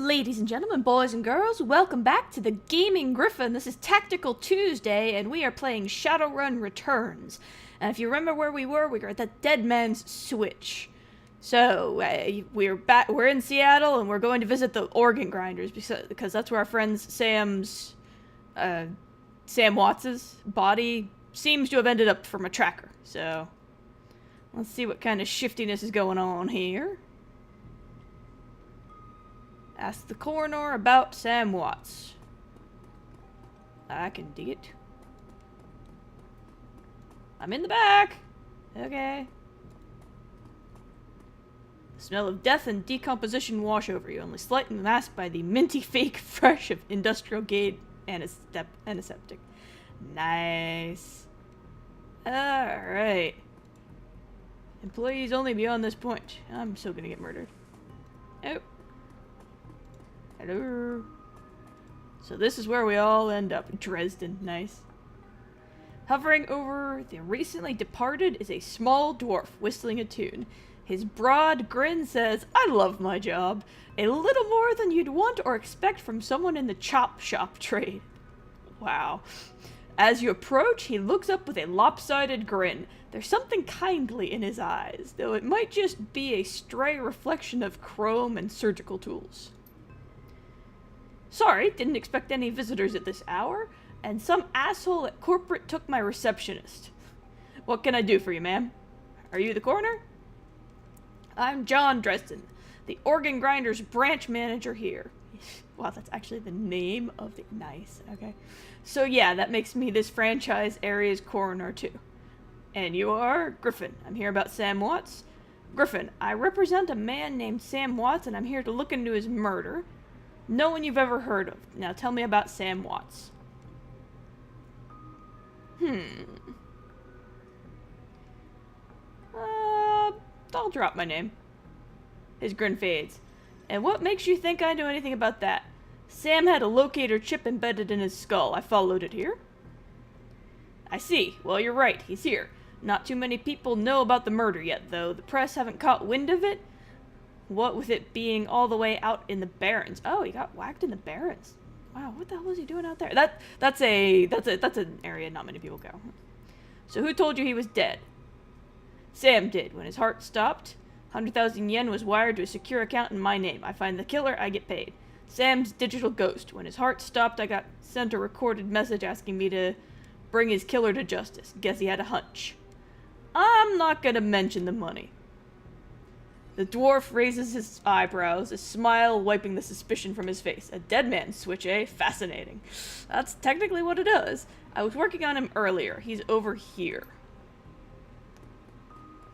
Ladies and gentlemen, boys and girls, welcome back to the Gaming Gryphon. This is Tactical Tuesday, and we are playing Shadowrun Returns. And if you remember where we were at the Dead Man's Switch. So, we're in Seattle, and we're going to visit the organ grinders, because that's where our friend Sam Watts's body seems to have ended up from a tracker. So, let's see what kind of shiftiness is going on here. Ask the coroner about Sam Watts. I can dig it. I'm in the back! Okay. The smell of death and decomposition wash over you, only slightly masked by the minty fake fresh of industrial-grade antiseptic. Nice. Alright. Employees only beyond this point. I'm so gonna get murdered. Oh. Hello. So this is where we all end up. Dresden. Nice. Hovering over the recently departed is a small dwarf whistling a tune. His broad grin says, "I love my job. A little more than you'd want or expect from someone in the chop shop trade." Wow. As you approach, he looks up with a lopsided grin. There's something kindly in his eyes, though it might just be a stray reflection of chrome and surgical tools. "Sorry, didn't expect any visitors at this hour, and some asshole at corporate took my receptionist. What can I do for you, ma'am? Are you the coroner?" "I'm John Dresden, the organ grinders branch manager here." Wow, that's actually the name of the... Nice, okay. "So yeah, that makes me this franchise area's coroner too." "And you are?" "Gryphon. I'm here about Sam Watts." "Gryphon, I represent a man named Sam Watts, and I'm here to look into his murder. No one you've ever heard of. Now tell me about Sam Watts." I'll drop my name. His grin fades. "And what makes you think I know anything about that?" "Sam had a locator chip embedded in his skull. I followed it here." "I see. Well, you're right. He's here. Not too many people know about the murder yet, though. The press haven't caught wind of it. What with it being all the way out in the Barrens." Oh, he got whacked in the Barrens. Wow, what the hell was he doing out there? That's an area not many people go. "So who told you he was dead?" "Sam did. When his heart stopped, 100,000 yen was wired to a secure account in my name. I find the killer, I get paid. Sam's digital ghost. When his heart stopped, I got sent a recorded message asking me to bring his killer to justice. Guess he had a hunch. I'm not gonna mention the money." The dwarf raises his eyebrows, a smile wiping the suspicion from his face. "A dead man's switch, eh? Fascinating. That's technically what it is. I was working on him earlier. He's over here."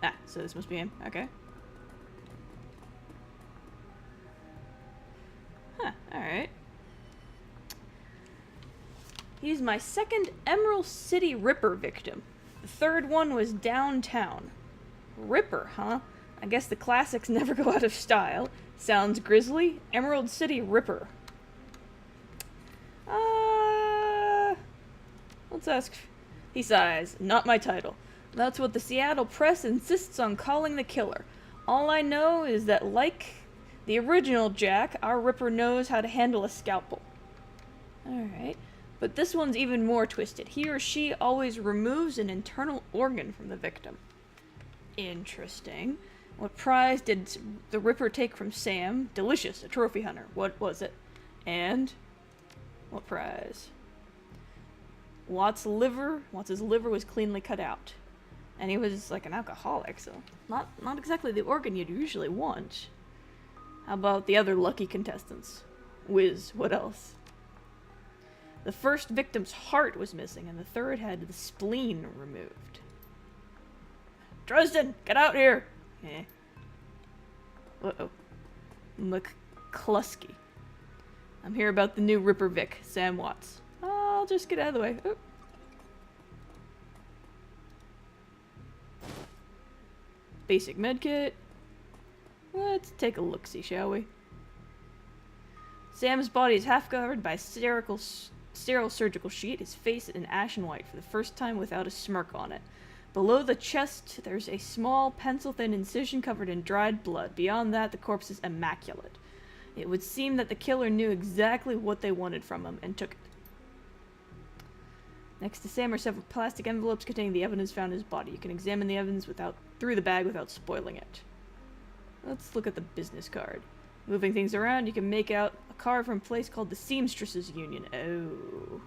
Ah, so this must be him. Okay. Huh, alright. "He's my second Emerald City Ripper victim. The third one was downtown." "Ripper, huh? I guess the classics never go out of style. Sounds grisly. Emerald City Ripper. Let's ask." He sighs. "Not my title. That's what the Seattle press insists on calling the killer. All I know is that, like the original Jack, our Ripper knows how to handle a scalpel." Alright. "But this one's even more twisted. He or she always removes an internal organ from the victim." Interesting. "What prize did the Ripper take from Sam?" "Delicious, a trophy hunter." "What was it?" "And what prize?" Watts' liver was cleanly cut out. And he was like an alcoholic, so not exactly the organ you'd usually want. How about the other lucky contestants? Whiz, what else? The first victim's heart was missing, and the third had the spleen removed. "Dresden, get out here!" Eh. Uh-oh. McCluskey. "I'm here about the new Ripper Vic, Sam Watts." I'll just get out of the way. Oh. Basic medkit. Let's take a look-see, shall we? Sam's body is half covered by a sterile surgical sheet, his face an ashen white for the first time without a smirk on it. Below the chest, there's a small, pencil-thin incision covered in dried blood. Beyond that, the corpse is immaculate. It would seem that the killer knew exactly what they wanted from him and took it. Next to Sam are several plastic envelopes containing the evidence found in his body. You can examine the evidence through the bag without spoiling it. Let's look at the business card. Moving things around, you can make out a card from a place called the Seamstresses Union. Oh.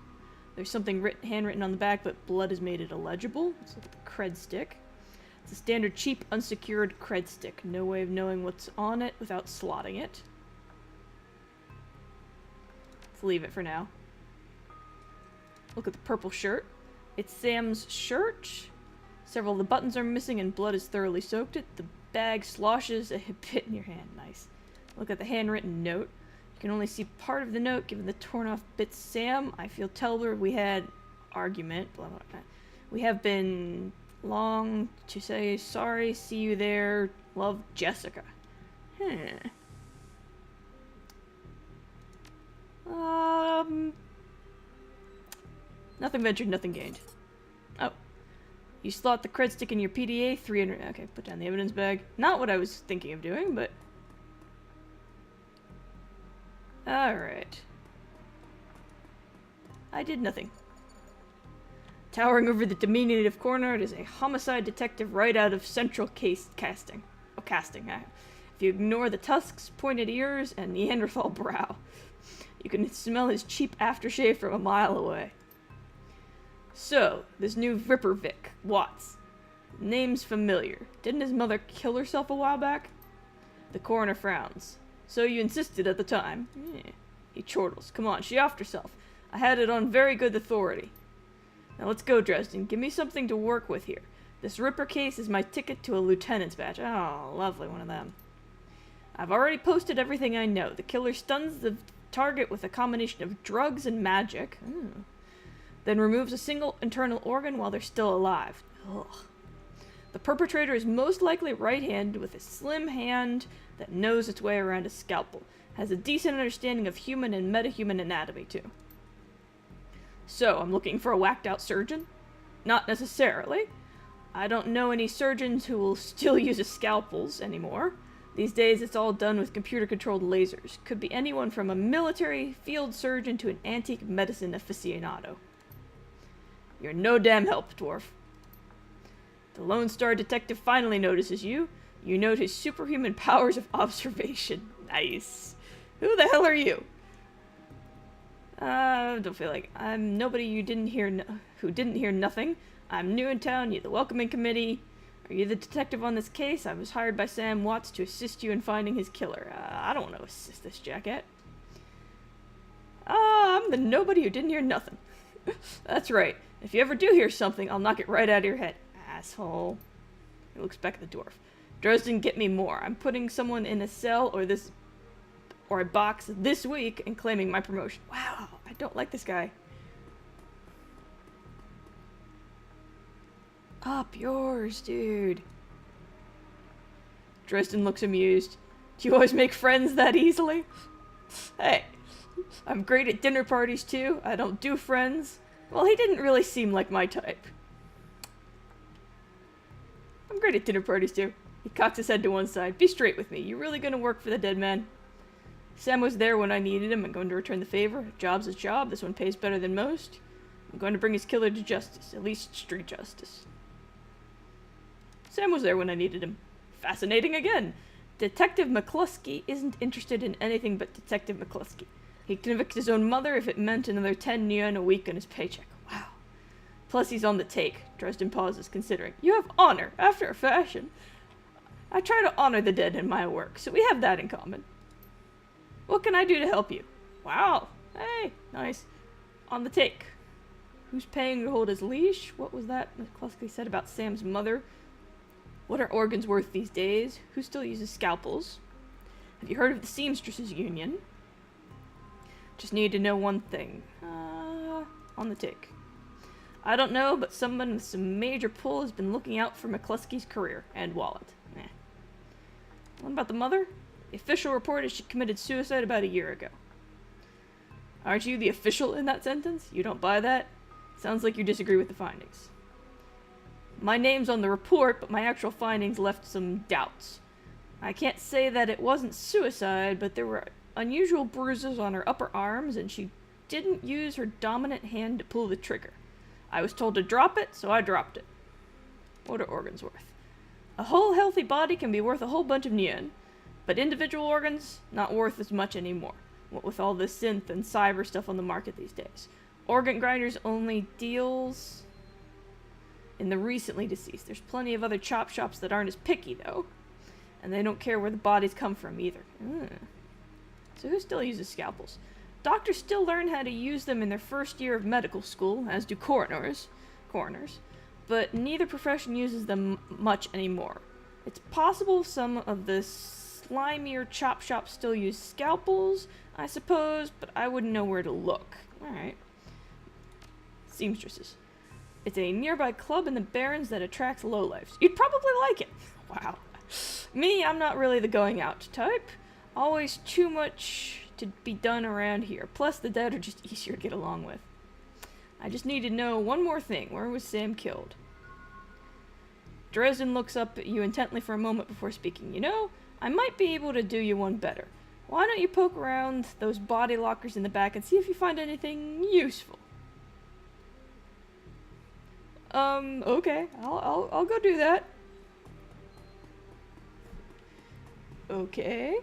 There's something handwritten on the back, but blood has made it illegible. Let's look at the cred stick. It's a standard cheap, unsecured cred stick. No way of knowing what's on it without slotting it. Let's leave it for now. Look at the purple shirt. It's Sam's shirt. Several of the buttons are missing and blood has thoroughly soaked it. The bag sloshes a bit in your hand. Nice. Look at the handwritten note. You can only see part of the note given the torn off bits. Sam, I feel terrible. We had argument. Blah, blah, blah. We have been long to say sorry. See you there. Love, Jessica. Nothing ventured, nothing gained. Oh. You slot the cred stick in your PDA, 300... Okay, put down the evidence bag. Not what I was thinking of doing, but... Alright. I did nothing. Towering over the diminutive corner, it is a homicide detective right out of Central Casting. If you ignore the tusks, pointed ears, and Neanderthal brow, you can smell his cheap aftershave from a mile away. So, this new Ripper Vic, Watts. Name's familiar. Didn't his mother kill herself a while back? The coroner frowns. So you insisted at the time. Yeah. He chortles. Come on, she offed herself. I had it on very good authority. Now let's go, Dresden. Give me something to work with here. This Ripper case is my ticket to a lieutenant's badge. Oh, lovely, one of them. I've already posted everything I know. The killer stuns the target with a combination of drugs and magic. Then removes a single internal organ while they're still alive. Ugh. The perpetrator is most likely right-handed with a slim hand that knows its way around a scalpel. Has a decent understanding of human and metahuman anatomy, too. So, I'm looking for a whacked-out surgeon? Not necessarily. I don't know any surgeons who will still use scalpels anymore. These days, it's all done with computer-controlled lasers. Could be anyone from a military field surgeon to an antique medicine aficionado. You're no damn help, dwarf. The Lone Star detective finally notices you. You note his superhuman powers of observation. Nice. Who the hell are you? Don't feel like I'm nobody who didn't hear nothing. I'm new in town. You're the welcoming committee. Are you the detective on this case? I was hired by Sam Watts to assist you in finding his killer. I don't want to assist this jackass. I'm the nobody who didn't hear nothing. That's right. If you ever do hear something, I'll knock it right out of your head. Asshole. He looks back at the dwarf. Dresden, get me more. I'm putting someone in a cell or a box this week and claiming my promotion. Wow, I don't like this guy. Up yours, dude. Dresden looks amused. Do you always make friends that easily? Hey, I'm great at dinner parties too. I don't do friends. Well, he didn't really seem like my type. I'm great at dinner parties too. He cocks his head to one side. Be straight with me. You really gonna work for the dead man? Sam was there when I needed him. I'm going to return the favor. A job's a job. This one pays better than most. I'm going to bring his killer to justice. At least street justice. Sam was there when I needed him. Fascinating again. Detective McCluskey isn't interested in anything but Detective McCluskey. He'd convict his own mother if it meant another 10 yen a week on his paycheck. Wow. Plus he's on the take. Dresden pauses, considering. You have honor, after a fashion. I try to honor the dead in my work, so we have that in common. What can I do to help you? Wow. Hey, nice. On the take. Who's paying to hold his leash? What was that McCluskey said about Sam's mother? What are organs worth these days? Who still uses scalpels? Have you heard of the Seamstresses Union? Just need to know one thing. On the take. I don't know, but someone with some major pull has been looking out for McCluskey's career and wallet. What about the mother? The official report is she committed suicide about a year ago. Aren't you the official in that sentence? You don't buy that? Sounds like you disagree with the findings. My name's on the report, but my actual findings left some doubts. I can't say that it wasn't suicide, but there were unusual bruises on her upper arms, and she didn't use her dominant hand to pull the trigger. I was told to drop it, so I dropped it. What are organs worth? A whole healthy body can be worth a whole bunch of yen, but individual organs, not worth as much anymore. What with all this synth and cyber stuff on the market these days. Organ Grinders only deals in the recently deceased. There's plenty of other chop shops that aren't as picky, though. And they don't care where the bodies come from, either. So who still uses scalpels? Doctors still learn how to use them in their first year of medical school, as do coroners. But neither profession uses them much anymore. It's possible some of the slimier chop shops still use scalpels, I suppose, but I wouldn't know where to look. Alright. Seamstresses. It's a nearby club in the Barrens that attracts lowlifes. You'd probably like it. Wow. Me, I'm not really the going out type. Always too much to be done around here. Plus, the dead are just easier to get along with. I just need to know one more thing. Where was Sam killed? Dresden looks up at you intently for a moment before speaking. You know, I might be able to do you one better. Why don't you poke around those body lockers in the back and see if you find anything useful? Okay. I'll go do that. Okay.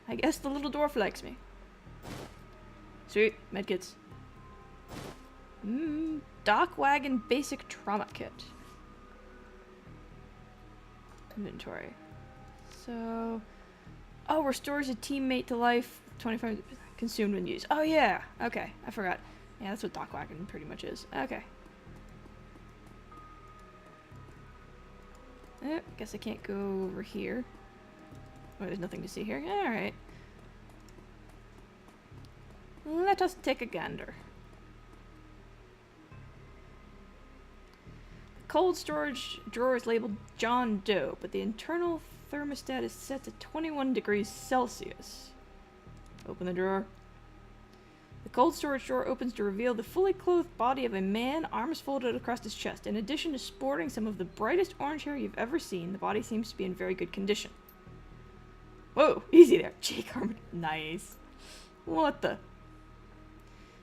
I guess the little dwarf likes me. Sweet, medkits. Dock wagon basic trauma kit. Inventory. So, restores a teammate to life. 25 consumed when used. Oh yeah. Okay, I forgot. Yeah, that's what dock wagon pretty much is. Okay. Guess I can't go over here. Oh, there's nothing to see here. Alright. Let us take a gander. The cold storage drawer is labeled John Doe, but the internal thermostat is set to 21 degrees Celsius. Open the drawer. The cold storage drawer opens to reveal the fully clothed body of a man, arms folded across his chest. In addition to sporting some of the brightest orange hair you've ever seen, the body seems to be in very good condition. Whoa, easy there. Jake Harmon. Nice. What the?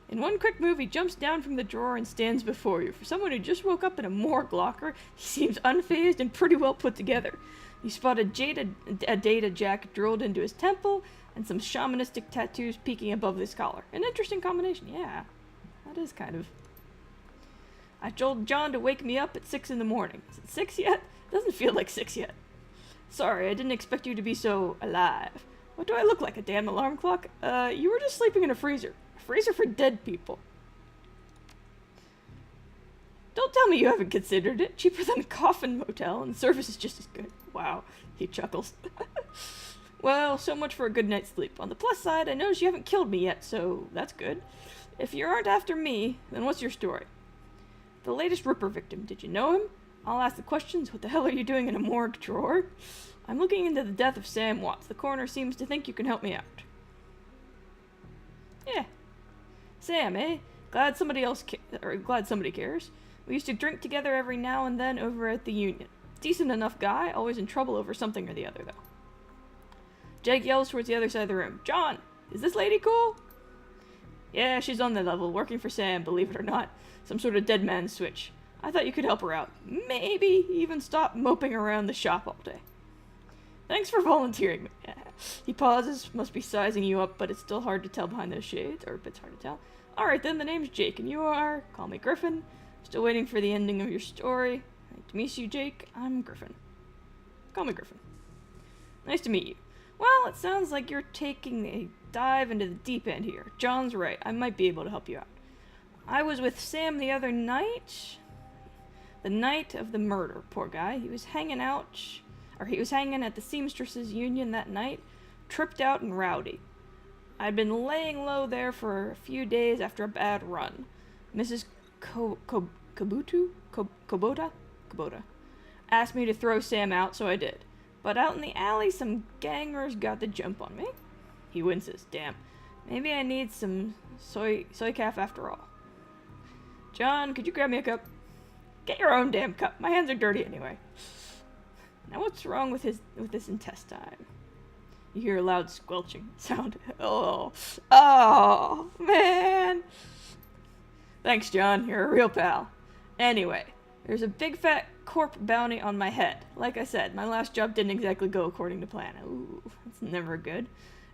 In one quick move, he jumps down from the drawer and stands before you. For someone who just woke up in a morgue locker, he seems unfazed and pretty well put together. You spot a data jack drilled into his temple, and some shamanistic tattoos peeking above his collar. An interesting combination, yeah. That is kind of... I told John to wake me up at 6 in the morning. Is it 6 yet? Doesn't feel like 6 yet. Sorry, I didn't expect you to be so alive. What do I look like, a damn alarm clock? You were just sleeping in a freezer. A freezer for dead people. Don't tell me you haven't considered it. Cheaper than a coffin motel, and the service is just as good. Wow, he chuckles. Well, so much for a good night's sleep. On the plus side, I notice you haven't killed me yet, so that's good. If you aren't after me, then what's your story? The latest Ripper victim, did you know him? I'll ask the questions. What the hell are you doing in a morgue drawer? I'm looking into the death of Sam Watts. The coroner seems to think you can help me out. Yeah. Sam, eh? Glad somebody cares. We used to drink together every now and then over at the Union. Decent enough guy, always in trouble over something or the other, though. Jake yells towards the other side of the room. John, is this lady cool? Yeah, she's on the level, working for Sam, believe it or not. Some sort of dead man's switch. I thought you could help her out. Maybe even stop moping around the shop all day. Thanks for volunteering. He pauses, must be sizing you up, but it's still hard to tell behind those shades, or it's hard to tell. Alright then, the name's Jake, and you are? Call me Gryphon. Still waiting for the ending of your story. Nice to meet you, Jake. I'm Gryphon. Call me Gryphon. Nice to meet you. Well, it sounds like you're taking a dive into the deep end here. John's right. I might be able to help you out. I was with Sam the other night. The night of the murder, poor guy. He was hanging at the Seamstresses Union that night, tripped out and rowdy. I'd been laying low there for a few days after a bad run. Mrs. Kubota asked me to throw Sam out, so I did. But out in the alley, some gangers got the jump on me. He winces. Damn. Maybe I need some soy calf after all. John, could you grab me a cup? Get your own damn cup. My hands are dirty anyway. Now what's wrong with this intestine? You hear a loud squelching sound. Oh, man. Thanks, John. You're a real pal. Anyway, there's a big fat corp bounty on my head. Like I said, my last job didn't exactly go according to plan. Ooh, that's never good.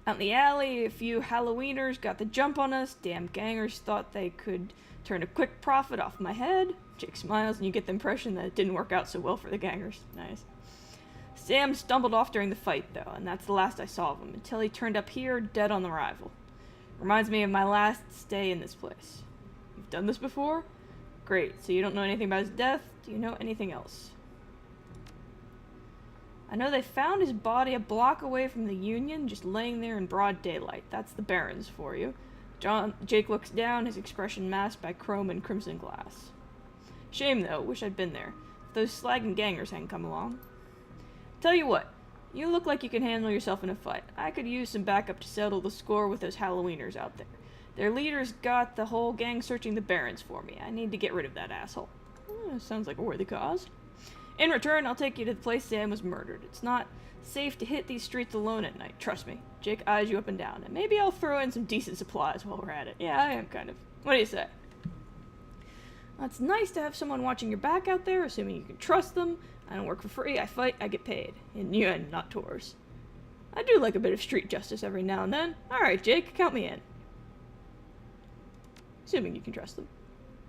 Out in the alley, a few Halloweeners got the jump on us. Damn gangers thought they could turn a quick profit off my head. Jake smiles, and you get the impression that it didn't work out so well for the gangers. Nice. Sam stumbled off during the fight, though, and that's the last I saw of him, until he turned up here, dead on arrival. Reminds me of my last stay in this place. You've done this before? Great, so you don't know anything about his death? Do you know anything else? I know they found his body a block away from the Union, just laying there in broad daylight. That's the Barrens for you. Jake looks down, his expression masked by chrome and crimson glass. Shame, though. Wish I'd been there. If those slagging gangers hadn't come along. Tell you what. You look like you can handle yourself in a fight. I could use some backup to settle the score with those Halloweeners out there. Their leader's got the whole gang searching the Barrens for me. I need to get rid of that asshole. Sounds like a worthy cause. In return, I'll take you to the place Sam was murdered. It's not safe to hit these streets alone at night. Trust me. Jake eyes you up and down. And maybe I'll throw in some decent supplies while we're at it. Yeah, I am kind of. What do you say? Well, it's nice to have someone watching your back out there, assuming you can trust them. I don't work for free. I fight, I get paid. In yen, not tours. I do like a bit of street justice every now and then. Alright, Jake, count me in. Assuming you can trust them.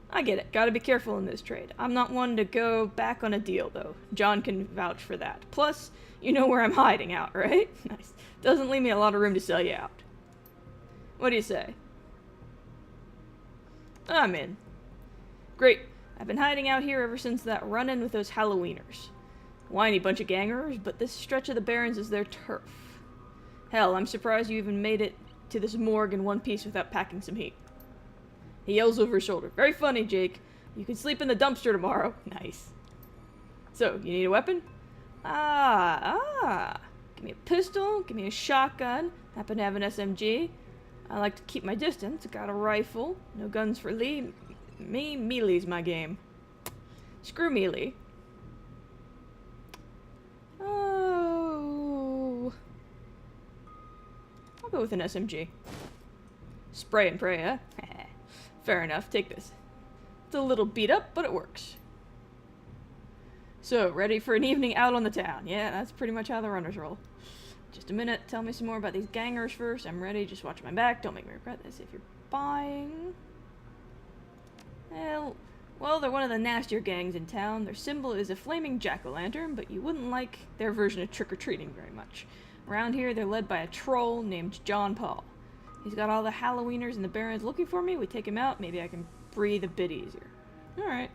I get it. Gotta be careful in this trade. I'm not one to go back on a deal, though. John can vouch for that. Plus, you know where I'm hiding out, right? Nice. Doesn't leave me a lot of room to sell you out. What do you say? I'm in. Great. I've been hiding out here ever since that run-in with those Halloweeners. Whiny bunch of gangers, but this stretch of the Barrens is their turf. Hell, I'm surprised you even made it to this morgue in one piece without packing some heat. He yells over his shoulder. Very funny, Jake. You can sleep in the dumpster tomorrow. Nice. So, you need a weapon? Give me a pistol, give me a shotgun. Happen to have an SMG. I like to keep my distance. Got a rifle. No guns for Lee. Melee's my game. Screw melee. Oh. I'll go with an SMG. Spray and pray, huh? Fair enough, take this. It's a little beat up, but it works. So, ready for an evening out on the town. Yeah, that's pretty much how the runners roll. Just a minute, tell me some more about these gangers first. I'm ready, just watch my back. Don't make me regret this. If you're buying... Well, they're one of the nastier gangs in town. Their symbol is a flaming jack-o'-lantern, but you wouldn't like their version of trick-or-treating very much. Around here, they're led by a troll named John Paul. He's got all the Halloweeners and the Barrens looking for me. We take him out, maybe I can breathe a bit easier. Alright.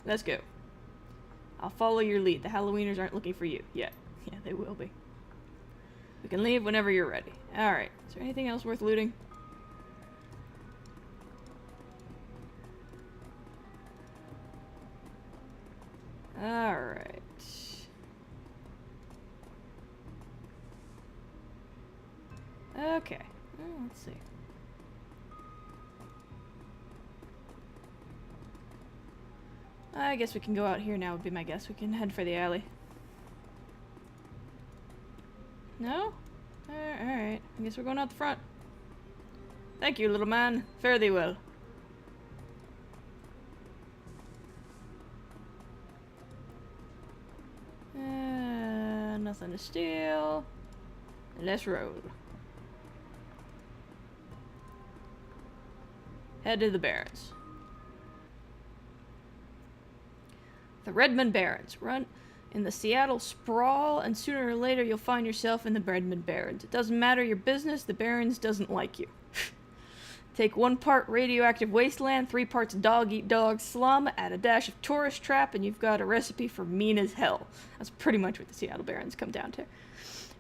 Let's go. I'll follow your lead. The Halloweeners aren't looking for you yet. Yeah, they will be. We can leave whenever you're ready. Alright. Is there anything else worth looting? Alright. Okay. Let's see. I guess we can go out here now would be my guess. We can head for the alley. No? Alright. I guess we're going out the front. Thank you, little man. Fare thee well. Nothing to steal. Let's roll. Head to the Barrens. The Redmond Barrens. Run in the Seattle sprawl, and sooner or later you'll find yourself in the Redmond Barrens. It doesn't matter your business, the Barrens doesn't like you. Take 1 part radioactive wasteland, 3 parts dog-eat-dog slum, add a dash of tourist trap, and you've got a recipe for mean as hell. That's pretty much what the Seattle Barrens come down to.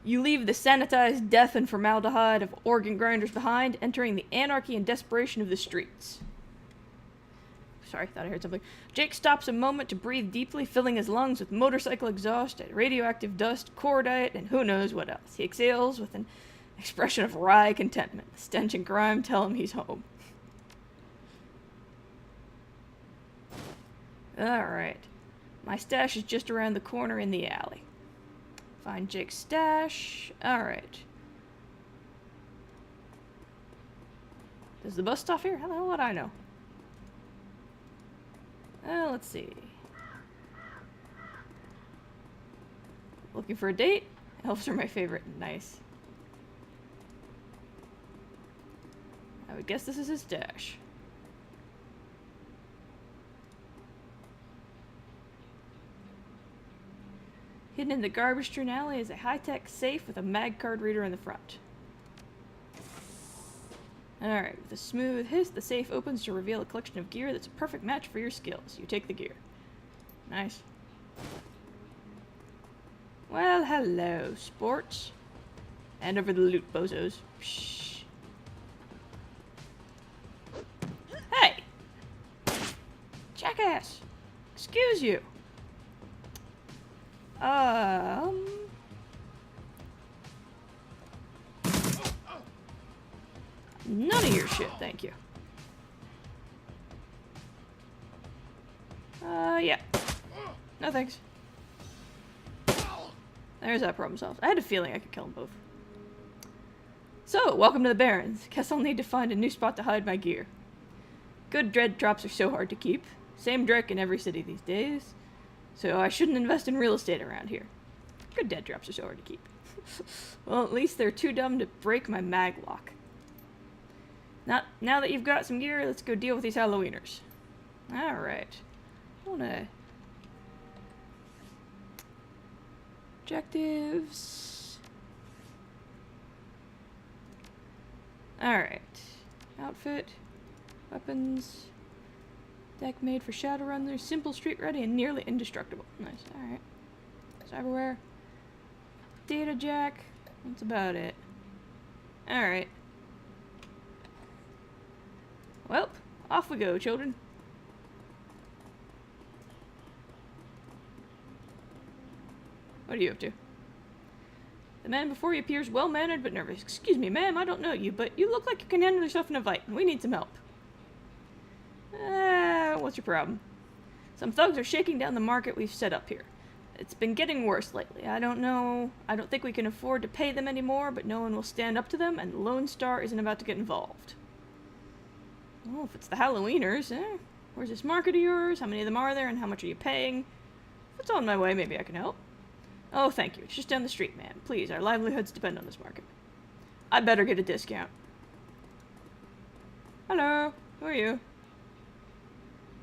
You leave the sanitized death and formaldehyde of organ grinders behind, entering the anarchy and desperation of the streets. Sorry, thought I heard something. Jake stops a moment to breathe deeply, filling his lungs with motorcycle exhaust, radioactive dust, core diet, and who knows what else. He exhales with an expression of wry contentment. The stench and grime tell him he's home. Alright. My stash is just around the corner in the alley. Find Jake's stash. Alright. Does the bus stop here? How the hell would I know? Let's see. Looking for a date? Elves are my favorite. Nice. I would guess this is his stash. Hidden in the garbage strewn alley is a high-tech safe with a mag card reader in the front. Alright, with a smooth hiss, the safe opens to reveal a collection of gear that's a perfect match for your skills. You take the gear. Nice. Well, hello, sports. Hand over the loot, bozos. Psh. Hey! Jackass! Excuse you! None of your shit, thank you. Yeah. No thanks. There's that problem solved. I had a feeling I could kill them both. So, welcome to the Barrens. Guess I'll need to find a new spot to hide my gear. Good dread drops are so hard to keep. Same dreck in every city these days. So I shouldn't invest in real estate around here. Good dead drops are so hard to keep. Well, at least they're too dumb to break my mag lock. Now that you've got some gear, let's go deal with these Halloweeners. Alright. I wanna... Objectives... Alright. Outfit. Weapons. Deck made for Shadowrun. They're simple, street ready, and nearly indestructible. Nice. Alright. Cyberware. Data jack. That's about it. Alright. Well, off we go, children. What are you up to? The man before you appears well-mannered but nervous. Excuse me, ma'am, I don't know you, but you look like you can handle yourself in a fight, and we need some help. What's your problem? Some thugs are shaking down the market we've set up here. It's been getting worse lately. I don't know. I don't think we can afford to pay them anymore, but no one will stand up to them, and Lone Star isn't about to get involved. Well, if it's the Halloweeners, where's this market of yours? How many of them are there, and how much are you paying? If it's on my way, maybe I can help. Oh, thank you. It's just down the street, man. Please, our livelihoods depend on this market. I better get a discount. Hello. Who are you?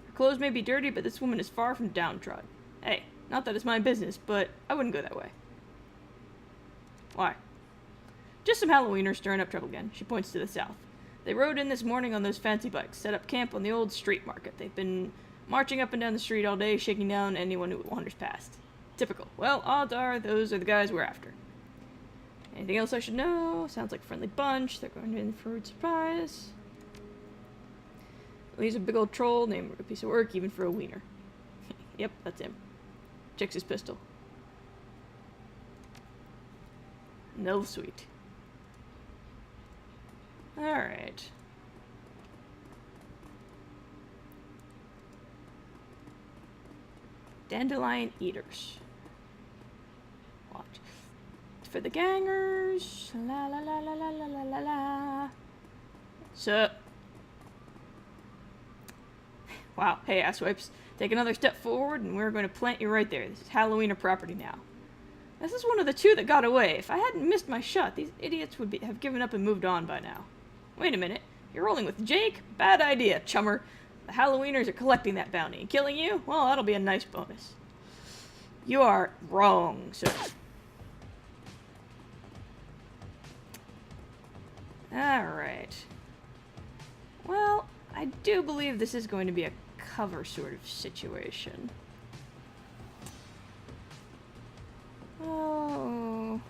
Her clothes may be dirty, but this woman is far from downtrodden. Hey, not that it's my business, but I wouldn't go that way. Why? Just some Halloweeners stirring up trouble again. She points to the south. They rode in this morning on those fancy bikes, set up camp on the old street market. They've been marching up and down the street all day, shaking down anyone who wanders past. Typical. Well, odds are those are the guys we're after. Anything else I should know? Sounds like a friendly bunch. They're going in for a surprise. Well, he's a big old troll, named a piece of work, even for a wiener. Yep, that's him. Checks his pistol. No sweet. Alright. Dandelion eaters. Watch. For the gangers. La la la la la la la la la. Sup? Wow. Hey, asswipes. Take another step forward and we're going to plant you right there. This is Halloweener property now. This is one of the two that got away. If I hadn't missed my shot, these idiots would have given up and moved on by now. Wait a minute. You're rolling with Jake? Bad idea, chummer. The Halloweeners are collecting that bounty. And killing you? Well, that'll be a nice bonus. You are wrong, sir. Alright. Well, I do believe this is going to be a cover sort of situation. Oh...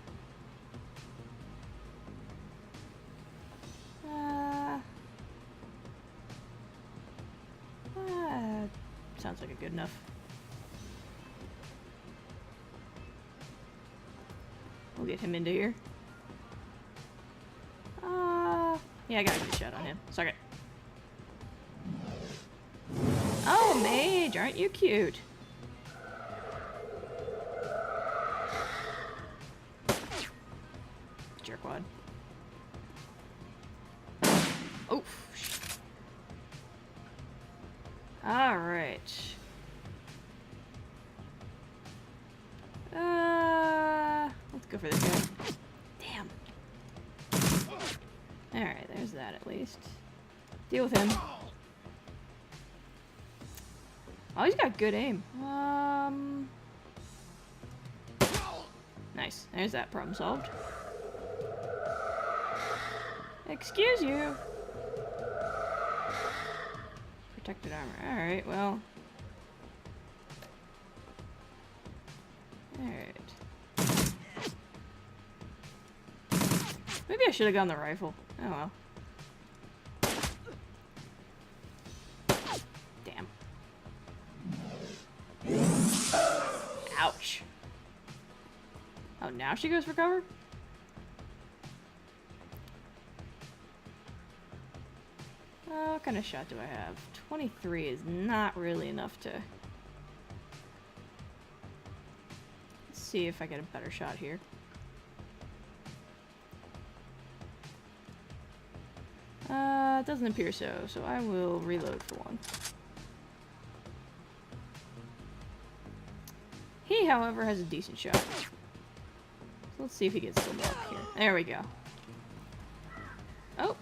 sounds like a good enough. We'll get him into here. Yeah, I got a good shot on him. Suck it. Oh, mage, aren't you cute? jerkwad. Oh. Alright. Let's go for this guy. Damn. Alright, there's that at least. Deal with him. Oh, he's got good aim. Nice. There's that problem solved. Excuse you. Protected armor. Alright, well. Alright. Maybe I should have gone the rifle. Oh well. Damn. Ouch. Oh, now she goes for cover? What kind of shot do I have? 23 is not really enough to... Let's see if I get a better shot here. It doesn't appear so, so I will reload for one. He, however, has a decent shot. So let's see if he gets some luck here. There we go. Oh,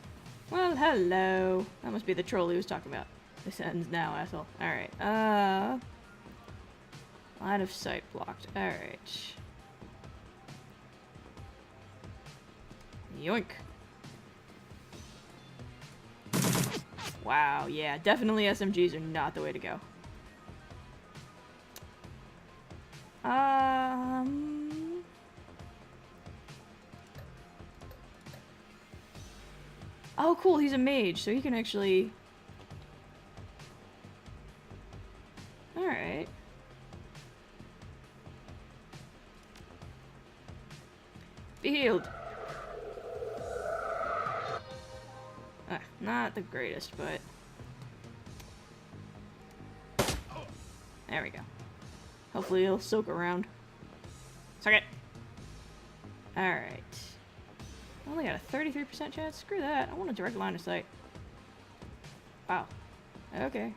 well, hello. That must be the troll he was talking about. This ends now, asshole. Alright, line of sight blocked. Alright. Yoink. Wow, yeah, definitely SMGs are not the way to go. Oh, cool, he's a mage, so he can actually... Alright. Be healed. Not the greatest, but... There we go. Hopefully he'll soak around. Suck it! Alright. I only got a 33% chance? Screw that. I want a direct line of sight. Wow. Okay.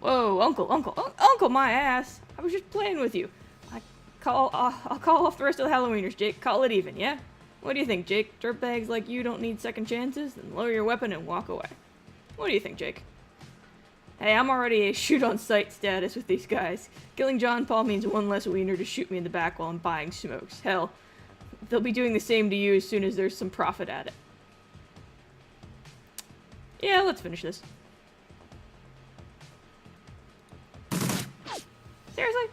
Whoa, Uncle my ass! I was just playing with you. I'll call off the rest of the Halloweeners, Jake. Call it even, yeah? What do you think, Jake? Dirtbags like you don't need second chances? Then lower your weapon and walk away. What do you think, Jake? Hey, I'm already a shoot-on-sight status with these guys. Killing John Paul means one less wiener to shoot me in the back while I'm buying smokes. Hell, they'll be doing the same to you as soon as there's some profit at it. Yeah, let's finish this. Seriously?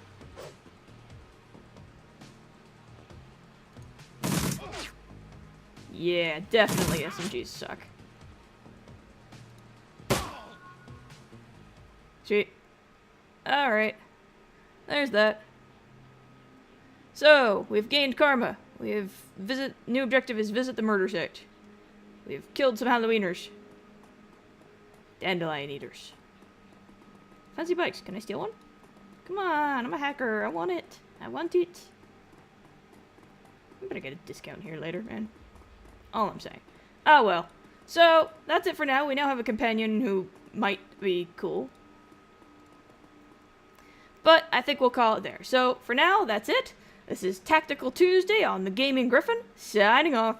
Yeah, definitely SMGs suck. Sweet. Alright. There's that. So, we've gained karma. New objective is visit the murder site. We've killed some Halloweeners. Dandelion eaters. Fancy bikes. Can I steal one? Come on, I'm a hacker. I want it. I want it. I'm gonna get a discount here later, man. All I'm saying. Oh well. So, that's it for now. We now have a companion who might be cool. But I think we'll call it there. So, for now, that's it. This is Tactical Tuesday on the Gaming Gryphon, signing off.